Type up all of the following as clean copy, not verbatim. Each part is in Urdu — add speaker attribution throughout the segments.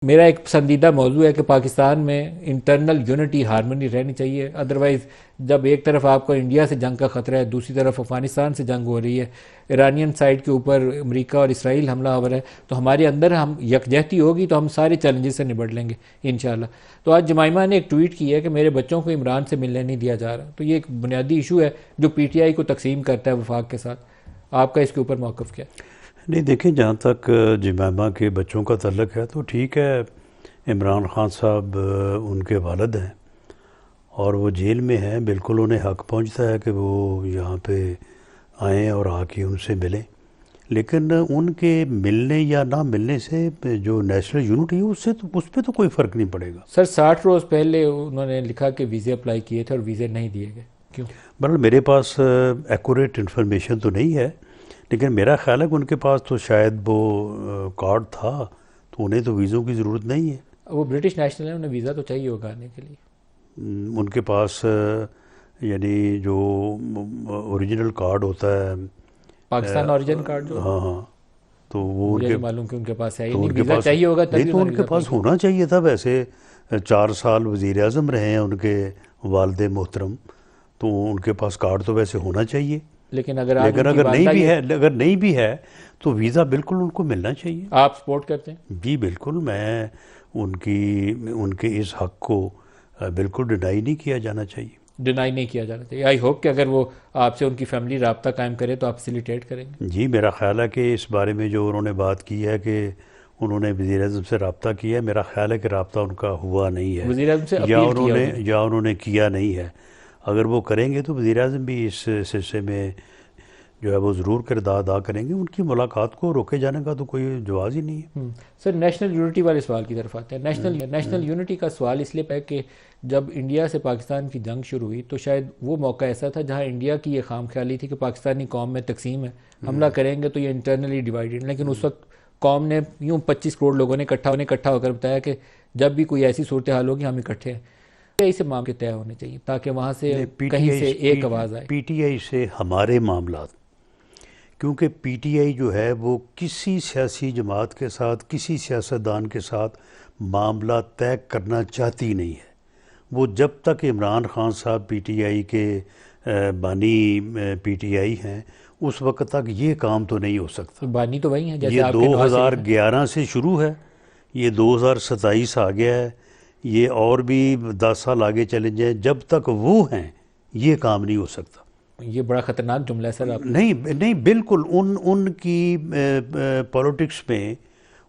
Speaker 1: میرا ایک پسندیدہ موضوع ہے کہ پاکستان میں انٹرنل یونٹی ہارمونی رہنی چاہیے، ادروائز جب ایک طرف آپ کو انڈیا سے جنگ کا خطرہ ہے، دوسری طرف افغانستان سے جنگ ہو رہی ہے، ایرانین سائڈ کے اوپر امریکہ اور اسرائیل حملہ آور ہے، تو ہمارے اندر ہم یکجہتی ہوگی تو ہم سارے چیلنجز سے نبٹ لیں گے انشاءاللہ۔ تو آج جمائمہ نے ایک ٹویٹ کی ہے کہ میرے بچوں کو عمران سے ملنے نہیں دیا جا رہا، تو یہ ایک بنیادی ایشو ہے جو پی ٹی آئی کو تقسیم کرتا ہے وفاق کے ساتھ۔ آپ کا اس کے اوپر موقف کیا ہے؟
Speaker 2: نہیں دیکھیں، جہاں تک جمائمہ کے بچوں کا تعلق ہے تو ٹھیک ہے، عمران خان صاحب ان کے والد ہیں اور وہ جیل میں ہیں، بالکل انہیں حق پہنچتا ہے کہ وہ یہاں پہ آئیں اور آ کے ان سے ملیں، لیکن ان کے ملنے یا نہ ملنے سے جو نیشنل یونٹی ہے اس پہ تو کوئی فرق نہیں پڑے گا۔
Speaker 1: سر 60 روز پہلے انہوں نے لکھا کہ ویزے اپلائی کیے تھے اور ویزے نہیں دیے گئے، کیوں؟
Speaker 2: بہرحال میرے پاس ایکوریٹ انفارمیشن تو نہیں ہے، لیکن میرا خیال ہے کہ ان کے پاس تو شاید وہ کارڈ تھا، تو انہیں تو ویزوں کی ضرورت نہیں ہے۔
Speaker 1: وہ برٹش نیشنل ہے، انہیں ویزا تو چاہیے ہوگا آنے کے لیے۔
Speaker 2: ان کے پاس یعنی جو اوریجنل کارڈ ہوتا ہے،
Speaker 1: پاکستان اوریجن کارڈ جو
Speaker 2: ہاں ہاں، تو وہ
Speaker 1: مجھے
Speaker 2: ان کے
Speaker 1: نہیں معلوم کہ ان کے پاس ہے ہی
Speaker 2: تو
Speaker 1: نہیں،
Speaker 2: ان کے
Speaker 1: ویزا
Speaker 2: پاس
Speaker 1: چاہیے ہوگا
Speaker 2: نہیں،
Speaker 1: تبھی
Speaker 2: تو
Speaker 1: انہوں
Speaker 2: ان
Speaker 1: نے
Speaker 2: کے
Speaker 1: ویزا اپلائی
Speaker 2: پاس
Speaker 1: کیا۔
Speaker 2: ہونا چاہیے تھا۔ ویسے 4 سال وزیر اعظم رہے ہیں ان کے والد محترم، تو ان کے پاس کارڈ تو ویسے ہونا چاہیے،
Speaker 1: لیکن اگر آج
Speaker 2: لیکن
Speaker 1: ان کی والدہ یہ
Speaker 2: اگر نہیں بھی ہے تو ویزا بالکل ان کو ملنا چاہیے۔
Speaker 1: آپ سپورٹ کرتے ہیں؟
Speaker 2: جی بالکل، میں ان کے اس حق کو بالکل ڈینائی نہیں کیا جانا چاہیے۔
Speaker 1: ڈینائی نہیں کیا جانا چاہیے۔ آئی ہوپ کہ اگر وہ آپ سے ان کی فیملی رابطہ قائم کرے تو آپ فیسیلیٹیٹ کریں گے۔
Speaker 2: جی میرا خیال ہے کہ اس بارے میں جو انہوں نے بات کی ہے کہ انہوں نے وزیر اعظم سے رابطہ کیا ہے، میرا خیال ہے کہ رابطہ ان کا ہوا نہیں ہے،
Speaker 1: وزیر اعظم سے
Speaker 2: یا
Speaker 1: اپیل کیا انہوں نے۔
Speaker 2: انہوں نے کیا نہیں ہے۔ اگر وہ کریں گے تو وزیر اعظم بھی اس سلسلے میں جو ہے وہ ضرور کردار ادا کریں گے۔ ان کی ملاقات کو روکے جانے کا تو کوئی جواز ہی نہیں ہے۔
Speaker 1: سر نیشنل یونٹی والے سوال کی طرف آتے ہیں۔ نیشنل یونٹی کا سوال اس لیے ہے کہ جب انڈیا سے پاکستان کی جنگ شروع ہوئی تو شاید وہ موقع ایسا تھا جہاں انڈیا کی یہ خام خیالی تھی کہ پاکستانی قوم میں تقسیم ہے، حملہ کریں گے تو یہ انٹرنلی ڈیوائیڈڈ، لیکن اس وقت قوم نے یوں 25 کروڑ لوگوں نے اکٹھا ہو کر بتایا کہ جب بھی کوئی ایسی صورتحال ہوگی ہم اکٹھے ہیں۔ اسے معاملے طے ہونے چاہیے تاکہ وہاں سے کہیں سے ایک آواز آئے۔
Speaker 2: پی ٹی آئی سے ہمارے معاملات، کیونکہ پی ٹی آئی جو ہے وہ کسی سیاسی جماعت کے ساتھ، کسی سیاستدان کے ساتھ معاملہ طے کرنا چاہتی نہیں ہے۔ وہ جب تک عمران خان صاحب پی ٹی آئی کے بانی پی ٹی آئی ہیں اس وقت تک یہ کام تو نہیں ہو سکتا۔
Speaker 1: بانی تو وہی ہیں جیسے
Speaker 2: یہ
Speaker 1: آپ کے نواز شریف ہیں۔
Speaker 2: 2011 سے شروع ہے، یہ 2027 آ گیا ہے، یہ اور بھی 10 سال آگے چلے جائیں، جب تک وہ ہیں یہ کام نہیں ہو سکتا۔
Speaker 1: یہ بڑا خطرناک جملہ ہے سر آپ نے۔
Speaker 2: نہیں بالکل، ان کی پولیٹکس میں،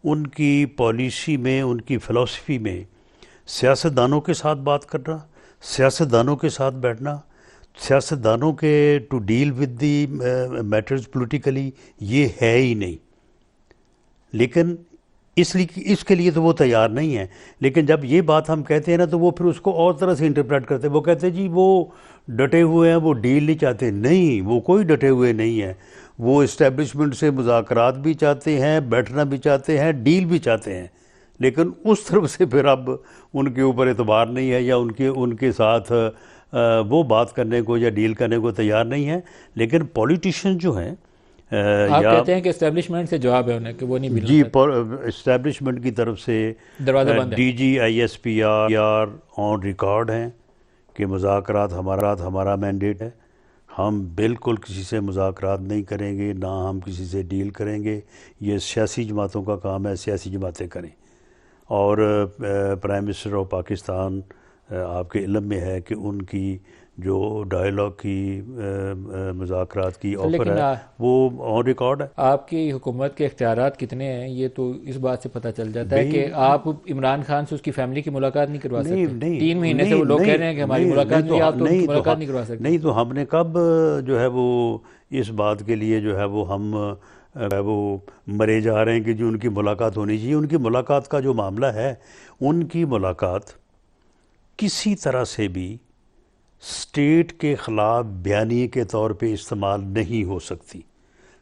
Speaker 2: ان کی پالیسی میں، ان کی فلسفی میں سیاستدانوں کے ساتھ بات کرنا، سیاستدانوں کے ساتھ بیٹھنا، سیاستدانوں کے to deal with the matters politically, یہ ہے ہی نہیں۔ لیکن اس کے لیے تو وہ تیار نہیں ہیں۔ لیکن جب یہ بات ہم کہتے ہیں نا تو وہ پھر اس کو اور طرح سے انٹرپریٹ کرتے ہیں۔ وہ کہتے ہیں جی وہ ڈٹے ہوئے ہیں، وہ ڈیل نہیں چاہتے۔ نہیں، وہ کوئی ڈٹے ہوئے نہیں ہیں، وہ اسٹیبلشمنٹ سے مذاکرات بھی چاہتے ہیں، بیٹھنا بھی چاہتے ہیں، ڈیل بھی چاہتے ہیں، لیکن اس طرف سے پھر اب ان کے اوپر اعتبار نہیں ہے، یا ان کے ساتھ وہ بات کرنے کو یا ڈیل کرنے کو تیار نہیں ہے۔ لیکن پولیٹیشین جو ہیں
Speaker 1: آپ کہتے ہیں کہ اسٹیبلشمنٹ سے جواب ہے انہیں کہ وہ نہیں ملنا
Speaker 2: جی،
Speaker 1: چاہتے۔
Speaker 2: اسٹیبلشمنٹ کی طرف سے
Speaker 1: دروازہ بند ہے۔
Speaker 2: D G I S P R on record ہیں کہ مذاکرات ہمارا مینڈیٹ ہے، ہم بالکل کسی سے مذاکرات نہیں کریں گے، نہ ہم کسی سے ڈیل کریں گے، یہ سیاسی جماعتوں کا کام ہے، سیاسی جماعتیں کریں۔ اور پرائم منسٹر آف پاکستان، آپ کے علم میں ہے کہ ان کی جو ڈائیلاگ کی مذاکرات کی آفر ہے وہ آن ریکارڈ ہے۔
Speaker 1: آپ کی حکومت کے اختیارات کتنے ہیں یہ تو اس بات سے پتہ چل جاتا ہے کہ آپ عمران خان سے اس کی فیملی کی ملاقات نہیں کروا سکتے۔ 3 مہینے سے وہ لوگ کہہ رہے ہیں کہ ہماری ملاقات نہیں، آپ تو ان کی ملاقات نہیں کروا سکتے۔
Speaker 2: نہیں تو ہم نے کب جو ہے وہ اس بات کے لیے جو ہے وہ ہم وہ مرے جا رہے ہیں کہ جو ان کی ملاقات ہونی چاہیے۔ ان کی ملاقات کا جو معاملہ ہے، ان کی ملاقات کسی طرح سے بھی اسٹیٹ کے خلاف بیانیے کے طور پہ استعمال نہیں ہو سکتی۔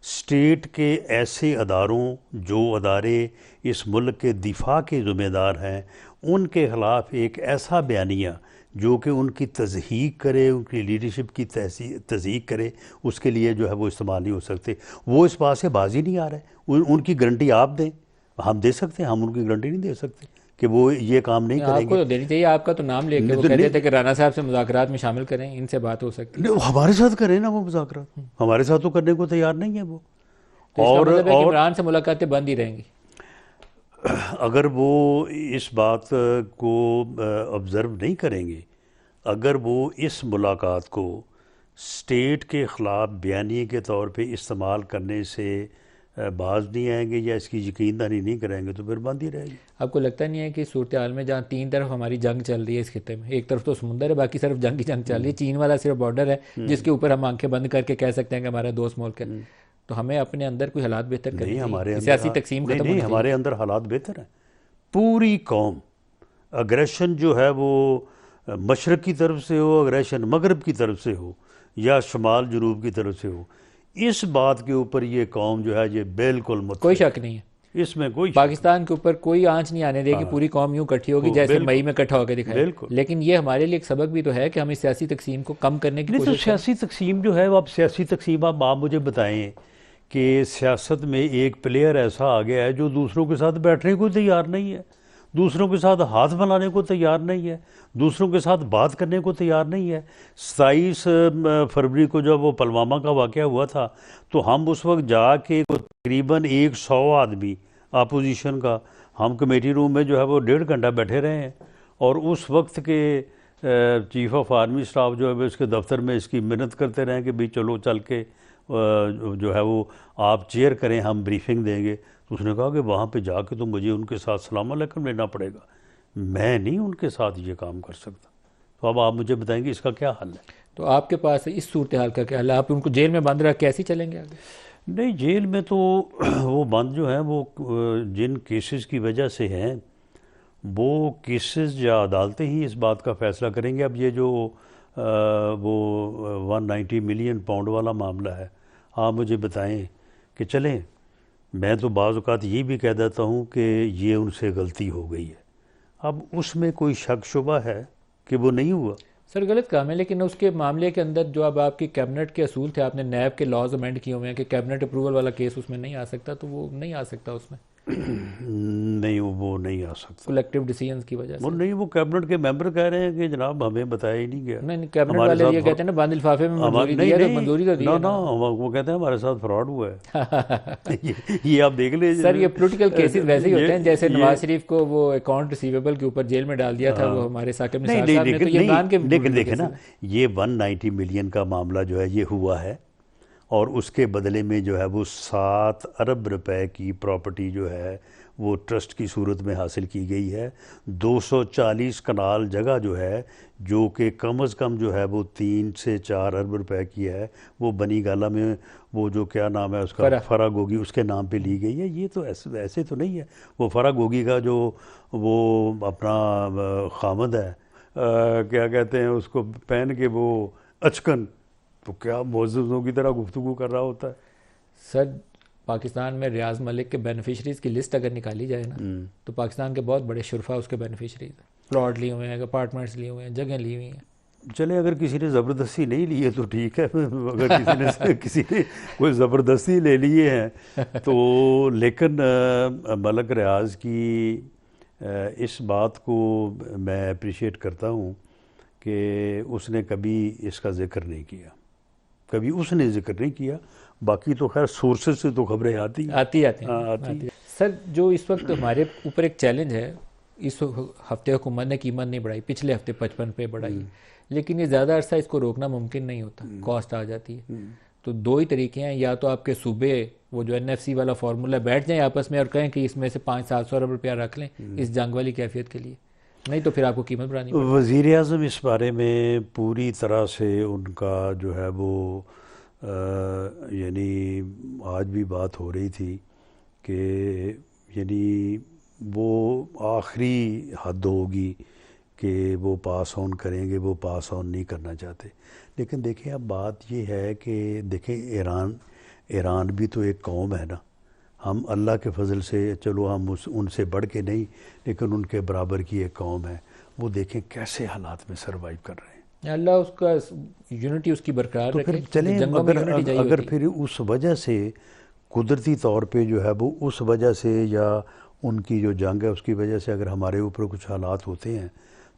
Speaker 2: اسٹیٹ کے ایسے اداروں، جو ادارے اس ملک کے دفاع کے ذمہ دار ہیں، ان کے خلاف ایک ایسا بیانیہ جو کہ ان کی تضحیق کرے، ان کی لیڈرشپ کی تضحیق کرے، اس کے لیے جو ہے وہ استعمال نہیں ہو سکتے۔ وہ اس بات سے بازی نہیں آ رہے، ان کی گارنٹی آپ دیں، ہم دے سکتے ہیں، ہم ان کی گارنٹی نہیں دے سکتے کہ وہ یہ کام نہیں
Speaker 1: آپ
Speaker 2: کریں
Speaker 1: کو
Speaker 2: گے.
Speaker 1: تو دینی چاہیے. آپ کا تو نام لے کے وہ کہتے تھے کہ رانا صاحب سے مذاکرات میں شامل کریں، ان سے بات ہو سکتی ہے.
Speaker 2: ہمارے ساتھ کریں نا وہ مذاکرات، ہمارے ساتھ تو کرنے کو تیار نہیں ہے وہ.
Speaker 1: تو اس کا مطلب ہے کہ
Speaker 2: اور
Speaker 1: عمران سے ملاقاتیں بند ہی رہیں گی.
Speaker 2: اگر وہ اس بات کو آبزرو نہیں کریں گے، اگر وہ اس ملاقات کو اسٹیٹ کے خلاف بیانیے کے طور پہ استعمال کرنے سے باز نہیں آئیں گے یا اس کی یقین دہانی نہیں کریں گے تو پھر بند ہی رہے گی.
Speaker 1: آپ کو لگتا نہیں ہے کہ صورتحال میں جہاں تین طرف ہماری جنگ چل رہی ہے اس خطے میں، ایک طرف تو سمندر ہے، باقی صرف جنگ ہی جنگ چل رہی ہے، چین والا صرف بارڈر ہے جس کے اوپر ہم آنکھیں بند کر کے کہہ سکتے ہیں کہ ہمارا دوست ملک ہے، تو ہمیں اپنے اندر کوئی حالات بہتر کرنے
Speaker 2: نہیں ہمارے
Speaker 1: چاہیے،
Speaker 2: اندر
Speaker 1: سیاسی تقسیم ختم
Speaker 2: نہیں
Speaker 1: ہونی چاہیے.
Speaker 2: ہمارے اندر حالات بہتر ہیں. پوری قوم اگریشن جو ہے وہ مشرق کی طرف سے ہو، اگریشن مغرب کی طرف سے ہو یا شمال جنوب کی طرف سے ہو، اس بات کے اوپر یہ قوم جو ہے یہ بالکل
Speaker 1: کوئی
Speaker 2: متفق
Speaker 1: شک نہیں ہے.
Speaker 2: ہے. اس میں کوئی
Speaker 1: پاکستان کے اوپر کوئی آنچ نہیں آنے دے گی، پوری قوم یوں کٹھی ہوگی جیسے مئی میں کٹھا ہو کے دکھائے.
Speaker 2: بالکل.
Speaker 1: لیکن یہ ہمارے لیے ایک سبق بھی تو ہے کہ ہمیں سیاسی تقسیم کو کم کرنے کی
Speaker 2: نہیں تو
Speaker 1: کوشش کریں.
Speaker 2: سیاسی تقسیم جو ہے وہ اب سیاسی تقسیم آپ مجھے بتائیں کہ سیاست میں ایک پلیئر ایسا آ گیا ہے جو دوسروں کے ساتھ بیٹھنے کو تیار نہیں ہے، دوسروں کے ساتھ ہاتھ ملانے کو تیار نہیں ہے، دوسروں کے ساتھ بات کرنے کو تیار نہیں ہے. 27 فروری کو جب وہ پلوامہ کا واقعہ ہوا تھا تو ہم اس وقت جا کے تقریباً 100 آدمی اپوزیشن کا ہم کمیٹی روم میں جو ہے وہ 1.5 گھنٹہ بیٹھے رہے ہیں، اور اس وقت کے چیف آف آرمی اسٹاف جو ہے اس کے دفتر میں اس کی محنت کرتے رہے کہ بھئی چلو چل کے جو ہے وہ آپ چیئر کریں، ہم بریفنگ دیں گے. تو اس نے کہا کہ وہاں پہ جا کے تو مجھے ان کے ساتھ سلام علیکم لینا پڑے گا، میں نہیں ان کے ساتھ یہ کام کر سکتا. تو اب آپ مجھے بتائیں گے اس کا کیا حل ہے؟
Speaker 1: تو آپ کے پاس اس صورتحال کا کیا حل ہے؟ آپ ان کو جیل میں بند رکھ کیسے چلیں گے آگے؟
Speaker 2: نہیں جیل میں تو وہ بند جو ہیں وہ جن کیسز کی وجہ سے ہیں وہ کیسز یا عدالتیں ہی اس بات کا فیصلہ کریں گے. اب یہ جو وہ 190 ملین پاؤنڈ والا معاملہ ہے، آپ مجھے بتائیں کہ چلیں، میں تو بعض اوقات یہ بھی کہہ دیتا ہوں کہ یہ ان سے غلطی ہو گئی ہے. اب اس میں کوئی شک شبہ ہے کہ وہ نہیں ہوا؟
Speaker 1: سر غلط کام ہے، لیکن اس کے معاملے کے اندر جو اب آپ کی کیبنٹ کے اصول تھے، آپ نے نیب کے لاز امینڈ کیے ہوئے ہیں کہ کیبنٹ اپروول والا کیس اس میں نہیں آ سکتا، تو وہ نہیں آ سکتا اس میں
Speaker 2: نہیں وہ نہیں آ سکتا.
Speaker 1: کلیکٹیو ڈیسیژنز کی وجہ سے.
Speaker 2: وہ نہیں، وہ کیبنٹ کے ممبر کہہ رہے ہیں کہ جناب ہمیں بتایا ہی نہیں گیا.
Speaker 1: نہیں کیبنٹ والے یہ کہتے ہیں نا بند لفافے میں منظوری دی ہے، تو منظوری تو دی ہے
Speaker 2: نا. وہ کہتے ہیں ہمارے ساتھ فراڈ ہوا ہے. یہ آپ دیکھ لیں
Speaker 1: سر، یہ پولیٹیکل کیسز ویسے ہی ہوتے ہیں جیسے نواز شریف کو وہ اکاؤنٹ ریسیویبل کے اوپر جیل میں ڈال دیا تھا وہ ہمارے ثاقب نثار صاحب نے. تو یہ عمران کے
Speaker 2: لیکن دیکھیں نا، یہ 190 ملین کا معاملہ جو ہے یہ ہوا ہے، اور اس کے بدلے میں جو ہے وہ 7 ارب روپے کی پراپرٹی جو ہے وہ ٹرسٹ کی صورت میں حاصل کی گئی ہے. 240 کنال جگہ جو ہے جو کہ کم از کم جو ہے وہ 3 سے 4 ارب روپے کی ہے، وہ بنی گالہ میں وہ جو کیا نام ہے اس کا، فرا گوگی، اس کے نام پہ لی گئی ہے. یہ تو ایسے تو نہیں ہے. وہ فرا گوگی کا جو وہ اپنا خامد ہے، کیا کہتے ہیں اس کو پہن کے وہ اچکن، تو کیا معززوں کی طرح گفتگو کر رہا ہوتا ہے.
Speaker 1: سر پاکستان میں ریاض ملک کے بینیفیشریز کی لسٹ اگر نکالی جائے نا تو پاکستان کے بہت بڑے شرفا اس کے بینیفیشریز ہیں. پلاٹ لیے ہوئے ہیں، اپارٹمنٹس لیے ہوئے ہیں، جگہیں لی ہوئی ہیں.
Speaker 2: چلے اگر کسی نے زبردستی نہیں لی ہے تو ٹھیک ہے، اگر کسی نے کوئی زبردستی لے لیے ہیں تو. لیکن ملک ریاض کی اس بات کو میں اپریشیٹ کرتا ہوں کہ اس نے کبھی اس کا ذکر نہیں کیا، کبھی اس نے ذکر نہیں کیا. باقی تو خیر سورسز سے تو خبریں آتی ہیں.
Speaker 1: سر جو اس وقت ہمارے اوپر ایک چیلنج ہے، اس ہفتے حکومت نے قیمت نہیں بڑھائی، پچھلے ہفتے 55 پہ بڑھائی، لیکن یہ زیادہ عرصہ اس کو روکنا ممکن نہیں ہوتا، کاسٹ آ جاتی ہے. تو 2 ہی طریقے ہیں، یا تو آپ کے صوبے وہ جو NFC والا فارمولہ بیٹھ جائیں آپس میں اور کہیں کہ اس میں سے 500-700 ارب روپیہ رکھ لیں اس جنگ والی کیفیت کے لیے، نہیں تو پھر آپ کو قیمت بڑھانی پڑے.
Speaker 2: وزیر اعظم اس بارے میں پوری طرح سے ان کا جو ہے وہ یعنی آج بھی بات ہو رہی تھی کہ یعنی وہ آخری حد ہوگی کہ وہ پاس آن کریں گے، وہ پاس آن نہیں کرنا چاہتے. لیکن دیکھیں اب بات یہ ہے کہ دیکھیں ایران بھی تو ایک قوم ہے نا. ہم اللہ کے فضل سے چلو ہم ان سے بڑھ کے نہیں لیکن ان کے برابر کی ایک قوم ہے. وہ دیکھیں کیسے حالات میں سروائیو کر رہے ہیں.
Speaker 1: اللہ اس کا یونٹی اس کی برقرار
Speaker 2: تو
Speaker 1: رکھے.
Speaker 2: پھر چلیں اگر پھر اس وجہ سے قدرتی طور پہ جو ہے وہ اس وجہ سے یا ان کی جو جنگ ہے اس کی وجہ سے اگر ہمارے اوپر کچھ حالات ہوتے ہیں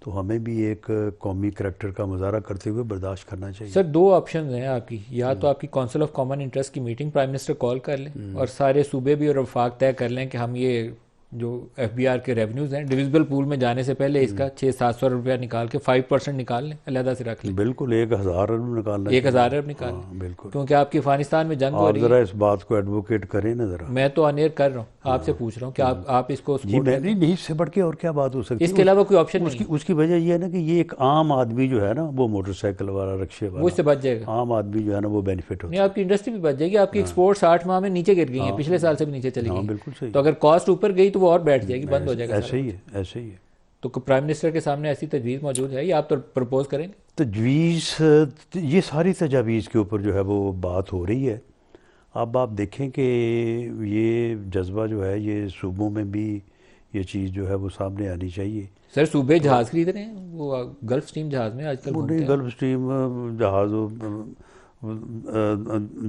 Speaker 2: تو ہمیں بھی ایک قومی کریکٹر کا مظاہرہ کرتے ہوئے برداشت کرنا چاہیے.
Speaker 1: سر 2 آپشنز ہیں آپ کی، یا تو آپ کی کونسل آف کامن انٹرسٹ کی میٹنگ پرائم منسٹر کال کر لیں اور سارے صوبے بھی اور وفاق طے کر لیں کہ ہم یہ جو ایف بی آر کے ریونیوز ہیں ڈویزبل پول میں جانے سے پہلے اس کا 600-700 روپیہ نکال کے 5% نکال لیں، علیحدہ سے رکھ لیں.
Speaker 2: بالکل 1000 ارب نکالنا
Speaker 1: 1000 ارب نکال لیں،
Speaker 2: بالکل.
Speaker 1: کیونکہ آپ کی افغانستان میں جنگ ہو
Speaker 2: آپ
Speaker 1: رہی
Speaker 2: ذرا
Speaker 1: ہے.
Speaker 2: اس بات کو ایڈوکیٹ کریں نا ذرا.
Speaker 1: میں تو آن ایئر کر رہا ہوں، آپ سے پوچھ رہا ہوں کہ آپ اس کو
Speaker 2: جی میں نہیں، اس سے بڑھ کے اور کیا بات ہو سکتی ہے.
Speaker 1: اس کے علاوہ کوئی آپشن نہیں.
Speaker 2: اس کی وجہ یہ ہے نا کہ یہ ایک عام آدمی جو ہے نا وہ موٹر سائیکل والا، رکشے والا،
Speaker 1: وہ اس سے بچ جائے گا.
Speaker 2: عام آدمی جو ہے نا وہ بینیفٹ ہوتا
Speaker 1: نہیں، آپ کی انڈسٹری بھی بچ جائے گی. آپ کی ایکسپورٹ 60 ماہ میں نیچے گر گئی ہیں، پچھلے سال سے بھی نیچے چلی
Speaker 2: ہے.
Speaker 1: گئی.
Speaker 2: بالکل صحیح.
Speaker 1: تو اگر کاسٹ اوپر گئی تو وہ اور بیٹھ جائے گی، بند ہو جائے گا.
Speaker 2: ایسے ہی ہے، ایسے ہی ہے.
Speaker 1: تو پرائم منسٹر کے سامنے ایسی تجویز موجود ہے یا آپ تو پرپوز کریں گے؟
Speaker 2: تجویز، یہ ساری تجاویز کے اوپر جو ہے وہ بات ہو رہی ہے. اب آپ دیکھیں کہ یہ جذبہ جو ہے یہ صوبوں میں بھی یہ چیز جو ہے وہ سامنے آنی چاہیے.
Speaker 1: سر صوبے جہاز خرید رہے ہیں، وہ گلف اسٹریم جہاز میں آج کل
Speaker 2: وہ
Speaker 1: گھومتے
Speaker 2: نہیں،
Speaker 1: ہیں.
Speaker 2: گلف اسٹریم جہاز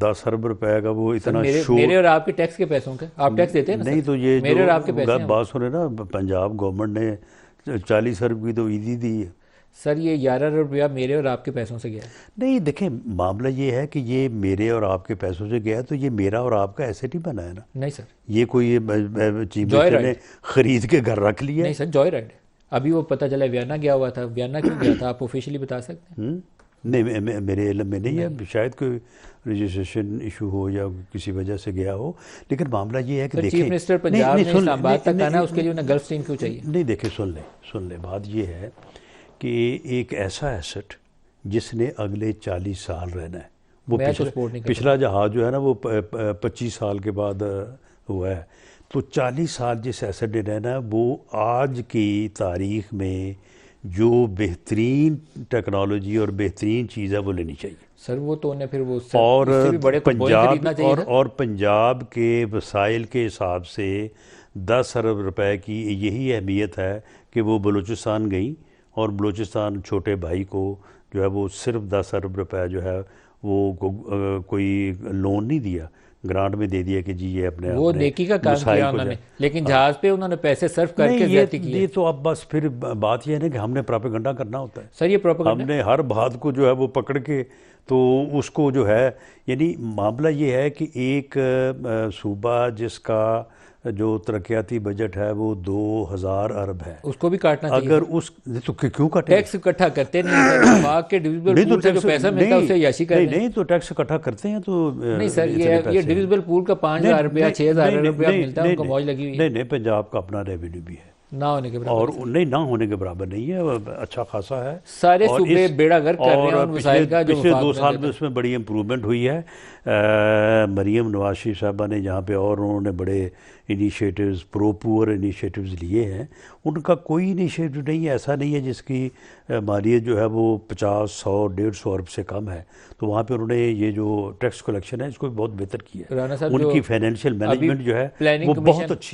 Speaker 2: 10 ارب روپے کا وہ اتنا شور.
Speaker 1: میرے اور آپ کے ٹیکس کے پیسوں کے، آپ ٹیکس دیتے ہیں نا؟
Speaker 2: نہیں تو یہ
Speaker 1: میرے اور آپ کے پیسے ہیں.
Speaker 2: بات سنیں نا، پنجاب گورنمنٹ نے 40 ارب کی تو عیدی دی ہے.
Speaker 1: سر یہ 11 ارب روپیہ میرے اور آپ کے پیسوں سے گیا ہے.
Speaker 2: نہیں دیکھیں، معاملہ یہ ہے کہ یہ میرے اور آپ کے پیسوں سے گیا ہے تو یہ میرا اور آپ کا ایسے نہیں بنا ہے نا.
Speaker 1: نہیں سر،
Speaker 2: یہ کوئی چیف منسٹر نے خرید کے گھر رکھ لیا.
Speaker 1: نہیں سر، جوائے رائڈ. ابھی وہ پتہ چلا ویانا گیا ہوا تھا. ویانا کیوں گیا تھا آپ آفیشلی بتا سکتے ہیں؟
Speaker 2: نہیں، میرے علم میں نہیں ہے، شاید کوئی رجسٹریشن ایشو ہو یا کسی وجہ سے گیا ہو. لیکن معاملہ یہ ہے کہ دیکھیں،
Speaker 1: چیف منسٹر پنجاب نے اسلام آباد تک آنا ہے، اس کے لیے انہیں گلف اسٹریم کیوں چاہیے؟
Speaker 2: نہیں دیکھیں، سن لیں بات یہ ہے کہ ایک ایسا ایسٹ جس نے اگلے 40 سال رہنا ہے، وہ پچھلا جہاز جو ہے نا وہ 25 سال کے بعد ہوا ہے. تو 40 سال جس ایسٹ نے رہنا ہے وہ آج کی تاریخ میں جو بہترین ٹیکنالوجی اور بہترین چیز ہے وہ لینی چاہیے.
Speaker 1: سر وہ تو انہیں پھر وہ
Speaker 2: اور پنجاب کے وسائل کے حساب سے 10 ارب روپے کی یہی اہمیت ہے کہ وہ بلوچستان گئیں اور بلوچستان چھوٹے بھائی کو جو ہے وہ صرف 10 ارب روپے جو ہے وہ کوئی لون نہیں دیا، گرانٹ میں دے دیا کہ جی یہ اپنے
Speaker 1: وہ نیکی کا کام کیا انہوں نے، لیکن جہاز پہ انہوں نے پیسے صرف کر کے زیادتی کی.
Speaker 2: یہ تو اب بس پھر بات یہ ہے نا کہ ہم نے پروپیگنڈا کرنا ہوتا ہے.
Speaker 1: سر یہ پروپیگنڈا
Speaker 2: ہم نے ہر بات کو جو ہے وہ پکڑ کے تو اس کو جو ہے، یعنی معاملہ یہ ہے کہ ایک صوبہ جس کا جو ترقیاتی بجٹ ہے وہ 2000 ارب ہے،
Speaker 1: اس کو بھی کاٹنا چاہیے.
Speaker 2: اگر اس تو کیوں کاٹیں؟
Speaker 1: ٹیکس اکٹھا کرتے نہیں سر، وفاق کے ڈویزبل پول سے جو پیسہ ملتا ہے اسے عیاشی کر رہے ہیں.
Speaker 2: نہیں تو ٹیکس اکٹھا کرتے ہیں تو
Speaker 1: نہیں سر، یہ ڈویزبل پول کا 5000 روپیہ 6000 روپیہ ملتا ہے، ان کو موج لگی ہوئی ہے.
Speaker 2: نہیں، پنجاب کا اپنا ریونیو بھی ہے،
Speaker 1: نہ ہونے کے برابر.
Speaker 2: اور نہیں، نہ ہونے کے برابر نہیں ہے، اچھا خاصا ہے.
Speaker 1: سارے صوبے بیڑا غرق کر رہے ہیں ان وسائل کا جو
Speaker 2: پچھلے 2 سال میں اس میں بڑی امپرومنٹ ہوئی ہے. مریم نواز شریف صاحبہ نے جہاں پہ اور انہوں نے بڑے انیشیٹوز، پرو پور انیشیٹوز لیے ہیں، ان کا کوئی انیشیٹو نہیں ہے ایسا نہیں ہے جس کی مالیت جو ہے وہ 50 100 150 ارب سے کم ہے. تو وہاں پہ انہوں نے یہ جو ٹیکس کلیکشن ہے اس کو بہت بہتر کیا ہے. ان کی فائنینشیل مینجمنٹ جو ہے وہ بہت اچھی ہے.